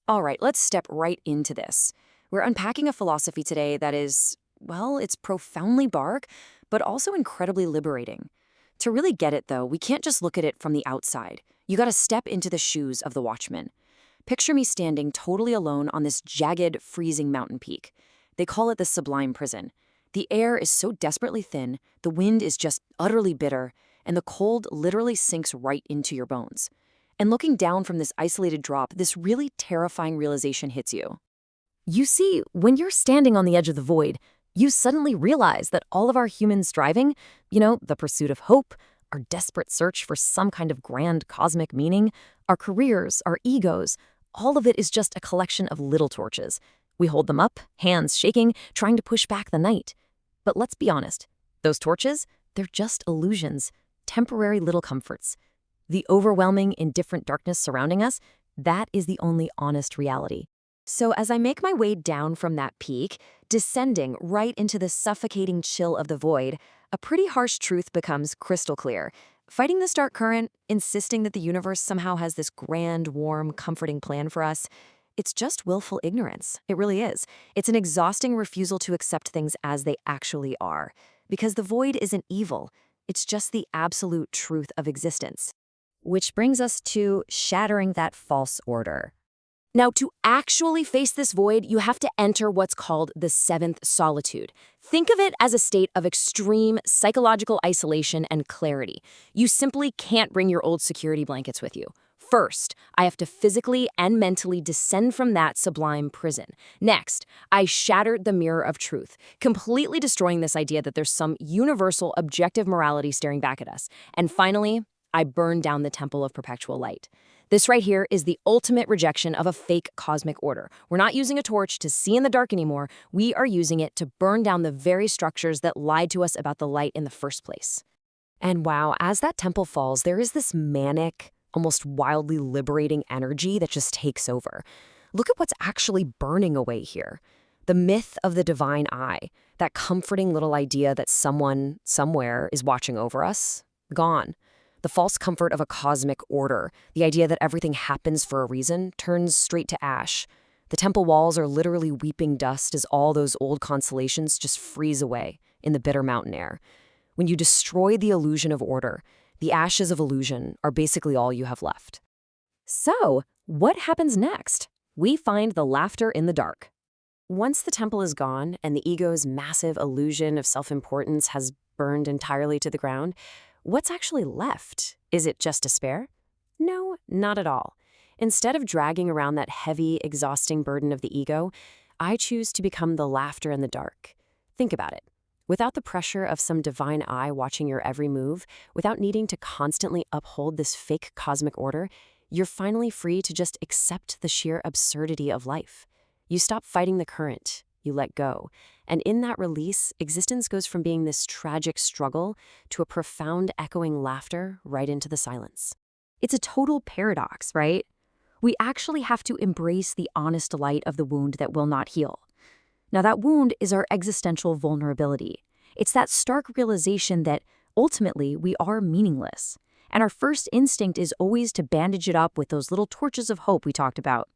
All right, let's step right into this. We're unpacking a philosophy today that is, well, it's profoundly dark, but also incredibly liberating. To really get it, though, we can't just look at it from the outside. You gotta step into the shoes of the watchman. Picture me standing totally alone on this jagged, freezing mountain peak. They call it the sublime prison. The air is so desperately thin, the wind is just utterly bitter, and the cold literally sinks right into your bones. And looking down from this isolated drop, this really terrifying realization hits you. You see, when you're standing on the edge of the void, you suddenly realize that all of our human striving, the pursuit of hope, our desperate search for some kind of grand cosmic meaning, our careers, our egos, all of it is just a collection of little torches. We hold them up, hands shaking, trying to push back the night. But let's be honest, those torches, they're just illusions, temporary little comforts. The overwhelming, indifferent darkness surrounding us, that is the only honest reality. So as I make my way down from that peak, descending right into the suffocating chill of the void, a pretty harsh truth becomes crystal clear. Fighting this dark current, insisting that the universe somehow has this grand, warm, comforting plan for us, it's just willful ignorance. It really is. It's an exhausting refusal to accept things as they actually are. Because the void isn't evil. It's just the absolute truth of existence. Which brings us to shattering that false order. Now, to actually face this void, you have to enter what's called the seventh solitude. Think of it as a state of extreme psychological isolation and clarity. You simply can't bring your old security blankets with you. First, I have to physically and mentally descend from that sublime prison. Next, I shattered the mirror of truth, completely destroying this idea that there's some universal objective morality staring back at us. And finally, I burned down the temple of perpetual light. This right here is the ultimate rejection of a fake cosmic order. We're not using a torch to see in the dark anymore. We are using it to burn down the very structures that lied to us about the light in the first place. And wow, as that temple falls, there is this manic, almost wildly liberating energy that just takes over. Look at what's actually burning away here. The myth of the divine eye, that comforting little idea that someone, somewhere, is watching over us, gone. The false comfort of a cosmic order, the idea that everything happens for a reason, turns straight to ash. The temple walls are literally weeping dust as all those old constellations just freeze away in the bitter mountain air. When you destroy the illusion of order, the ashes of illusion are basically all you have left. So, what happens next? We find the laughter in the dark. Once the temple is gone and the ego's massive illusion of self-importance has burned entirely to the ground, what's actually left? Is it just despair? No, not at all. Instead of dragging around that heavy, exhausting burden of the ego, I choose to become the laughter in the dark. Think about it. Without the pressure of some divine eye watching your every move, without needing to constantly uphold this fake cosmic order, you're finally free to just accept the sheer absurdity of life. You stop fighting the current. You let go. And in that release, existence goes from being this tragic struggle to a profound echoing laughter right into the silence. It's a total paradox, right? We actually have to embrace the honest light of the wound that will not heal. Now, that wound is our existential vulnerability. It's that stark realization that, ultimately, we are meaningless. And our first instinct is always to bandage it up with those little torches of hope we talked about.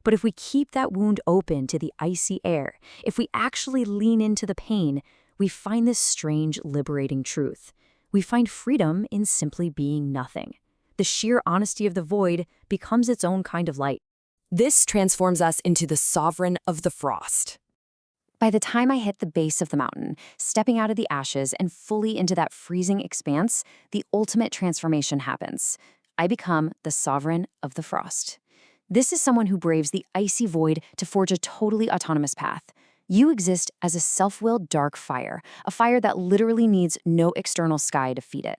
But if we keep that wound open to the icy air, if we actually lean into the pain, we find this strange, liberating truth. We find freedom in simply being nothing. The sheer honesty of the void becomes its own kind of light. This transforms us into the sovereign of the frost. By the time I hit the base of the mountain, stepping out of the ashes and fully into that freezing expanse, the ultimate transformation happens. I become the sovereign of the frost. This is someone who braves the icy void to forge a totally autonomous path. You exist as a self-willed dark fire, a fire that literally needs no external sky to feed it.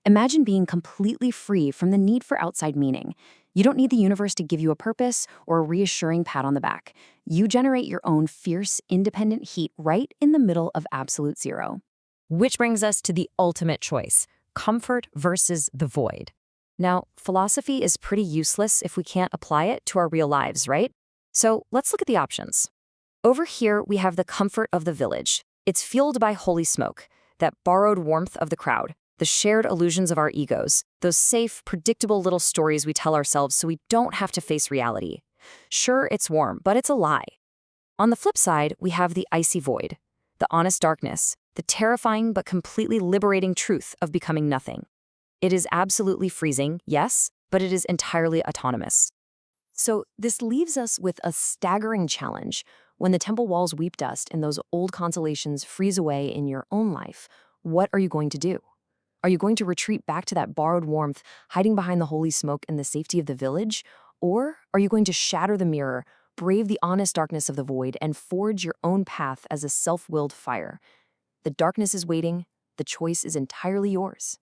Imagine being completely free from the need for outside meaning. You don't need the universe to give you a purpose or a reassuring pat on the back. You generate your own fierce, independent heat right in the middle of absolute zero. Which brings us to the ultimate choice: comfort versus the void. Now, philosophy is pretty useless if we can't apply it to our real lives, right? So let's look at the options. Over here, we have the comfort of the village. It's fueled by holy smoke, that borrowed warmth of the crowd, the shared illusions of our egos, those safe, predictable little stories we tell ourselves so we don't have to face reality. Sure, it's warm, but it's a lie. On the flip side, we have the icy void, the honest darkness, the terrifying but completely liberating truth of becoming nothing. It is absolutely freezing, yes, but it is entirely autonomous. So this leaves us with a staggering challenge. When the temple walls weep dust and those old consolations freeze away in your own life, what are you going to do? Are you going to retreat back to that borrowed warmth, hiding behind the holy smoke in the safety of the village? Or are you going to shatter the mirror, brave the honest darkness of the void, and forge your own path as a self-willed fire? The darkness is waiting. The choice is entirely yours.